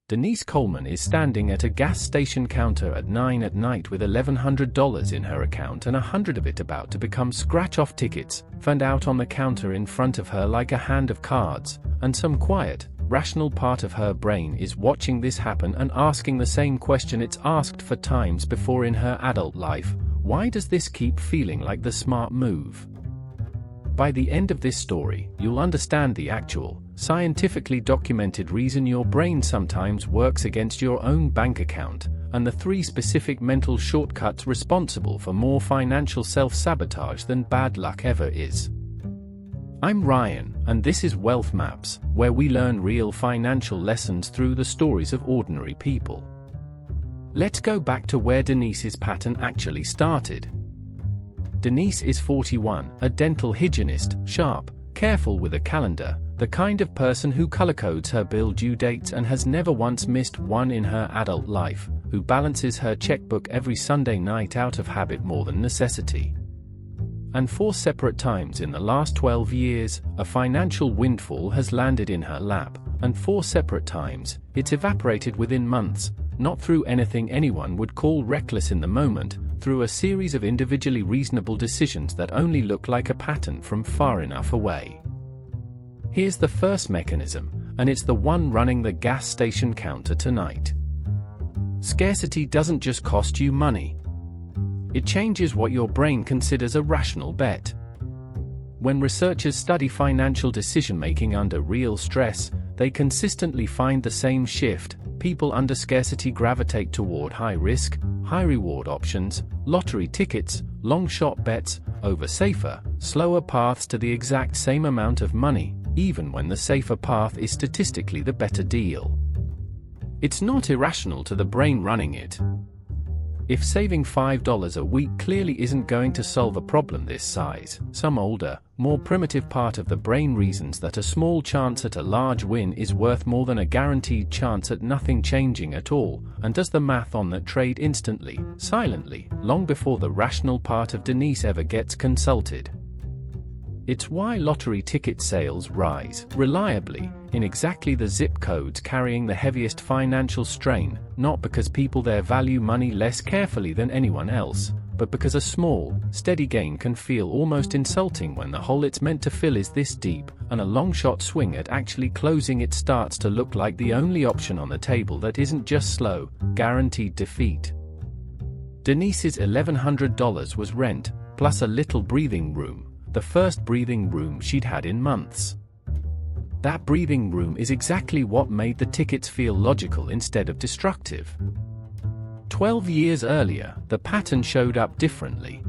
Denise Coleman is standing at a gas station counter at 9 at night with $1,100 in her account and 100 of it about to become scratch-off tickets, found out on the counter in front of her like a hand of cards, and some quiet, rational part of her brain is watching this happen and asking the same question it's asked for times before in her adult life: why does this keep feeling like the smart move? By the end of this story, you'll understand the actual, scientifically documented reason your brain sometimes works against your own bank account, and the 3 specific mental shortcuts responsible for more financial self-sabotage than bad luck ever is. I'm Ryan, and this is Wealth Maps, where we learn real financial lessons through the stories of ordinary people. Let's go back to where Denise's pattern actually started. Denise is 41, a dental hygienist, sharp, careful with a calendar, the kind of person who color-codes her bill due dates and has never once missed one in her adult life, who balances her checkbook every Sunday night out of habit more than necessity. And 4 separate times in the last 12 years, a financial windfall has landed in her lap, and 4 separate times, it's evaporated within months, not through anything anyone would call reckless in the moment, through a series of individually reasonable decisions that only look like a pattern from far enough away. Here's the first mechanism, and it's the one running the gas station counter tonight. Scarcity doesn't just cost you money. It changes what your brain considers a rational bet. When researchers study financial decision-making under real stress, they consistently find the same shift. People under scarcity gravitate toward high-risk, high-reward options, lottery tickets, long-shot bets, over safer, slower paths to the exact same amount of money, even when the safer path is statistically the better deal. It's not irrational to the brain running it. If saving $5 a week clearly isn't going to solve a problem this size, some older, more primitive part of the brain reasons that a small chance at a large win is worth more than a guaranteed chance at nothing changing at all, and does the math on that trade instantly, silently, long before the rational part of Denise ever gets consulted. It's why lottery ticket sales rise, reliably, in exactly the zip codes carrying the heaviest financial strain, not because people there value money less carefully than anyone else, but because a small, steady gain can feel almost insulting when the hole it's meant to fill is this deep, and a long-shot swing at actually closing it starts to look like the only option on the table that isn't just slow, guaranteed defeat. Denise's $1,100 was rent, plus a little breathing room. The first breathing room she'd had in months. That breathing room is exactly what made the tickets feel logical instead of destructive. 12 years earlier, the pattern showed up differently.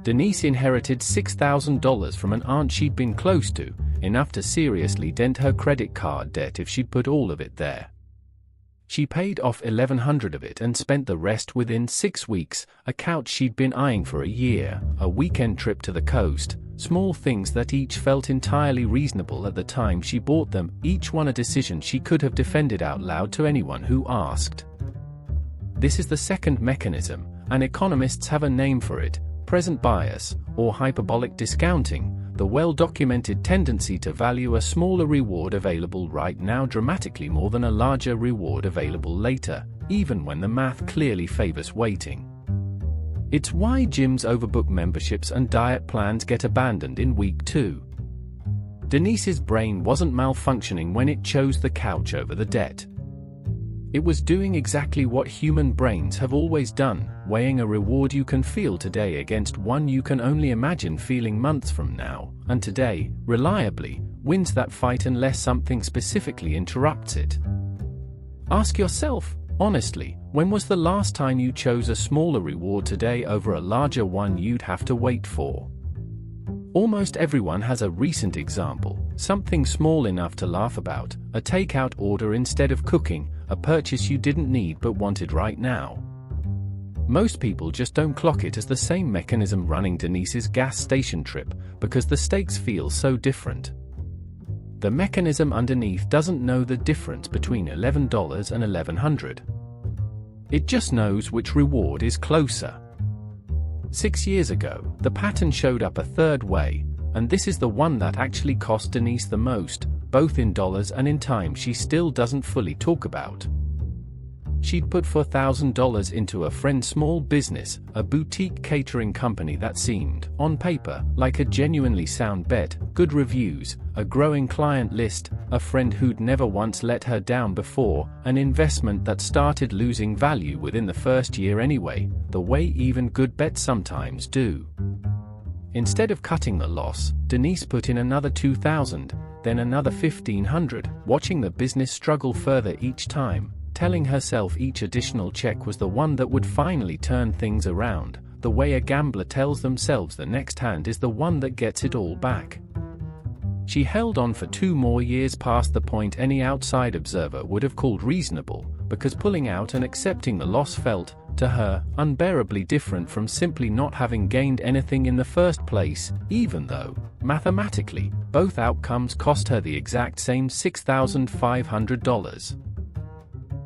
Denise inherited $6,000 from an aunt she'd been close to, enough to seriously dent her credit card debt if she'd put all of it there. She paid off $1,100 of it and spent the rest within 6 weeks, a couch she'd been eyeing for a year, a weekend trip to the coast, small things that each felt entirely reasonable at the time she bought them, each one a decision she could have defended out loud to anyone who asked. This is the second mechanism, and economists have a name for it: present bias, or hyperbolic discounting, the well-documented tendency to value a smaller reward available right now dramatically more than a larger reward available later, even when the math clearly favors waiting. It's why gyms overbook memberships and diet plans get abandoned in week 2. Denise's brain wasn't malfunctioning when it chose the couch over the debt. It was doing exactly what human brains have always done, weighing a reward you can feel today against one you can only imagine feeling months from now, and today, reliably, wins that fight unless something specifically interrupts it. Ask yourself, honestly, when was the last time you chose a smaller reward today over a larger one you'd have to wait for? Almost everyone has a recent example, something small enough to laugh about, a takeout order instead of cooking, a purchase you didn't need but wanted right now. Most people just don't clock it as the same mechanism running Denise's gas station trip, because the stakes feel so different. The mechanism underneath doesn't know the difference between $11 and $1,100. It just knows which reward is closer. 6 years ago, the pattern showed up a third way, and this is the one that actually cost Denise the most: both in dollars and in time she still doesn't fully talk about. She'd put $4,000 into a friend's small business, a boutique catering company that seemed, on paper, like a genuinely sound bet, good reviews, a growing client list, a friend who'd never once let her down before, an investment that started losing value within the first year anyway, the way even good bets sometimes do. Instead of cutting the loss, Denise put in another $2,000, then another $1,500, watching the business struggle further each time, telling herself each additional check was the one that would finally turn things around, the way a gambler tells themselves the next hand is the one that gets it all back. She held on for 2 more years past the point any outside observer would have called reasonable, because pulling out and accepting the loss felt, to her, unbearably different from simply not having gained anything in the first place, even though, mathematically, both outcomes cost her the exact same $6,500.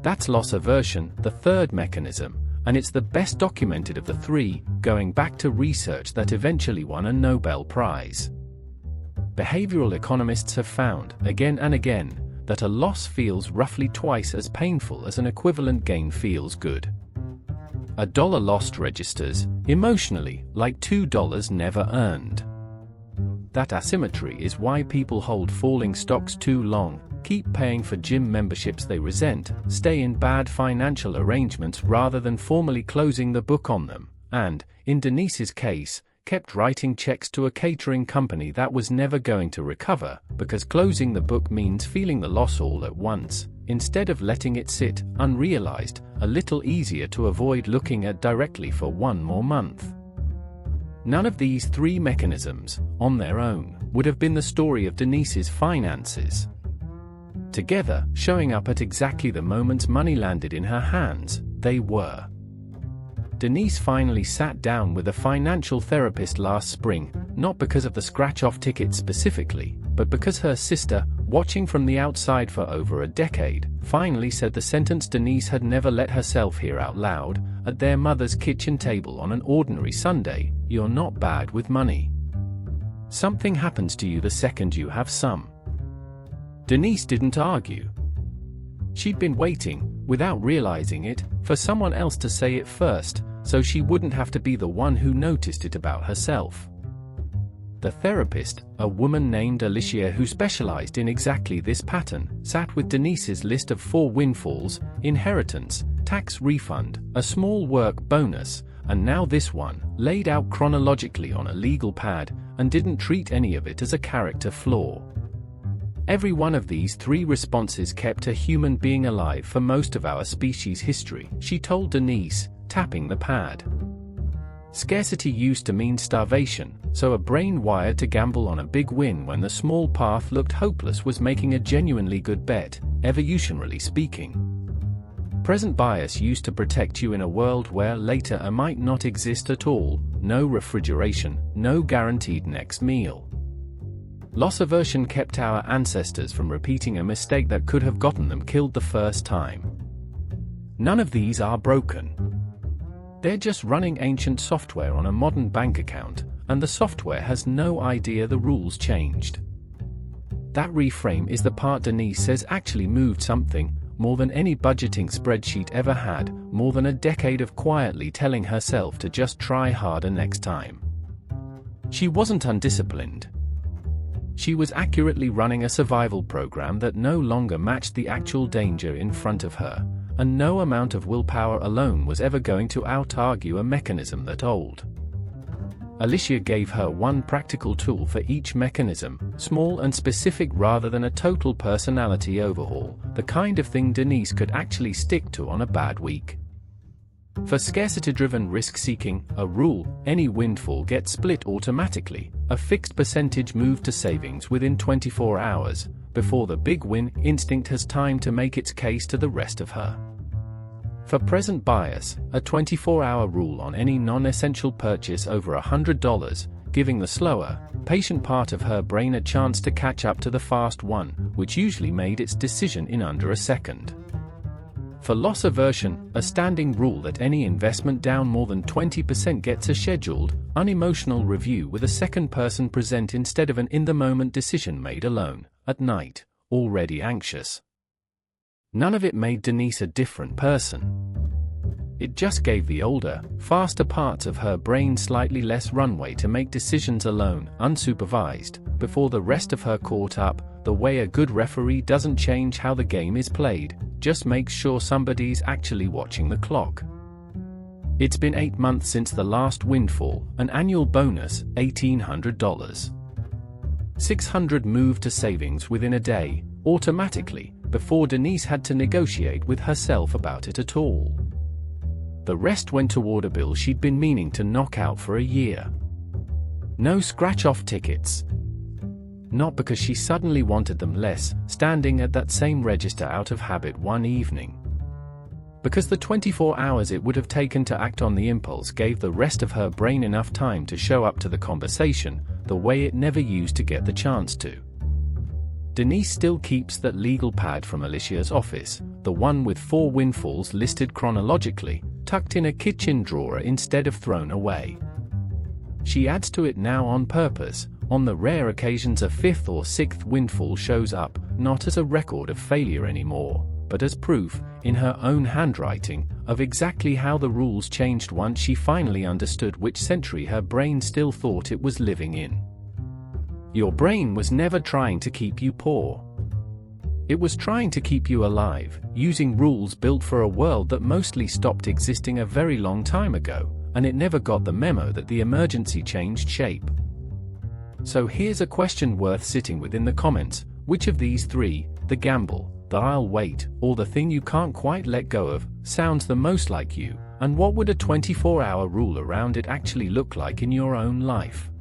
That's loss aversion, the third mechanism, and it's the best documented of the 3, going back to research that eventually won a Nobel Prize. Behavioral economists have found, again and again, that a loss feels roughly twice as painful as an equivalent gain feels good. A dollar lost registers, emotionally, like $2 never earned. That asymmetry is why people hold falling stocks too long, keep paying for gym memberships they resent, stay in bad financial arrangements rather than formally closing the book on them, and, in Denise's case, kept writing checks to a catering company that was never going to recover, because closing the book means feeling the loss all at once, instead of letting it sit, unrealized, a little easier to avoid looking at directly for 1 more month. None of these 3 mechanisms, on their own, would have been the story of Denise's finances. Together, showing up at exactly the moments money landed in her hands, they were. Denise finally sat down with a financial therapist last spring, not because of the scratch-off ticket specifically, but because her sister, watching from the outside for over a decade, finally said the sentence Denise had never let herself hear out loud, at their mother's kitchen table on an ordinary Sunday: "You're not bad with money. Something happens to you the second you have some." Denise didn't argue. She'd been waiting, without realizing it, for someone else to say it first, so she wouldn't have to be the one who noticed it about herself. The therapist, a woman named Alicia who specialized in exactly this pattern, sat with Denise's list of 4 windfalls: inheritance, tax refund, a small work bonus, and now this one, laid out chronologically on a legal pad, and didn't treat any of it as a character flaw. Every one of these 3 responses kept a human being alive for most of our species' history, she told Denise, tapping the pad. Scarcity used to mean starvation, so a brain wired to gamble on a big win when the small path looked hopeless was making a genuinely good bet, evolutionarily speaking. Present bias used to protect you in a world where later might not exist at all, no refrigeration, no guaranteed next meal. Loss aversion kept our ancestors from repeating a mistake that could have gotten them killed the first time. None of these are broken. They're just running ancient software on a modern bank account, and the software has no idea the rules changed. That reframe is the part Denise says actually moved something, more than any budgeting spreadsheet ever had, more than a decade of quietly telling herself to just try harder next time. She wasn't undisciplined. She was accurately running a survival program that no longer matched the actual danger in front of her, and no amount of willpower alone was ever going to out-argue a mechanism that old. Alicia gave her 1 practical tool for each mechanism, small and specific rather than a total personality overhaul, the kind of thing Denise could actually stick to on a bad week. For scarcity-driven risk-seeking, a rule: any windfall gets split automatically, a fixed percentage moved to savings within 24 hours, before the big win instinct has time to make its case to the rest of her. For present bias, a 24-hour rule on any non-essential purchase over $100, giving the slower, patient part of her brain a chance to catch up to the fast one, which usually made its decision in under a second. For loss aversion, a standing rule that any investment down more than 20% gets a scheduled, unemotional review with a second person present instead of an in-the-moment decision made alone, at night, already anxious. None of it made Denise a different person. It just gave the older, faster parts of her brain slightly less runway to make decisions alone, unsupervised, before the rest of her caught up. The way a good referee doesn't change how the game is played, just makes sure somebody's actually watching the clock. It's been 8 months since the last windfall, an annual bonus, $1,800. $600 moved to savings within a day, automatically, before Denise had to negotiate with herself about it at all. The rest went toward a bill she'd been meaning to knock out for a year. No scratch-off tickets. Not because she suddenly wanted them less, standing at that same register out of habit one evening. Because the 24 hours it would have taken to act on the impulse gave the rest of her brain enough time to show up to the conversation, the way it never used to get the chance to. Denise still keeps that legal pad from Alicia's office, the one with 4 windfalls listed chronologically, tucked in a kitchen drawer instead of thrown away. She adds to it now on purpose, on the rare occasions a 5th or 6th windfall shows up, not as a record of failure anymore, but as proof, in her own handwriting, of exactly how the rules changed once she finally understood which century her brain still thought it was living in. Your brain was never trying to keep you poor. It was trying to keep you alive, using rules built for a world that mostly stopped existing a very long time ago, and it never got the memo that the emergency changed shape. So here's a question worth sitting with in the comments: which of these 3, the gamble, the I'll wait, or the thing you can't quite let go of, sounds the most like you, and what would a 24-hour rule around it actually look like in your own life?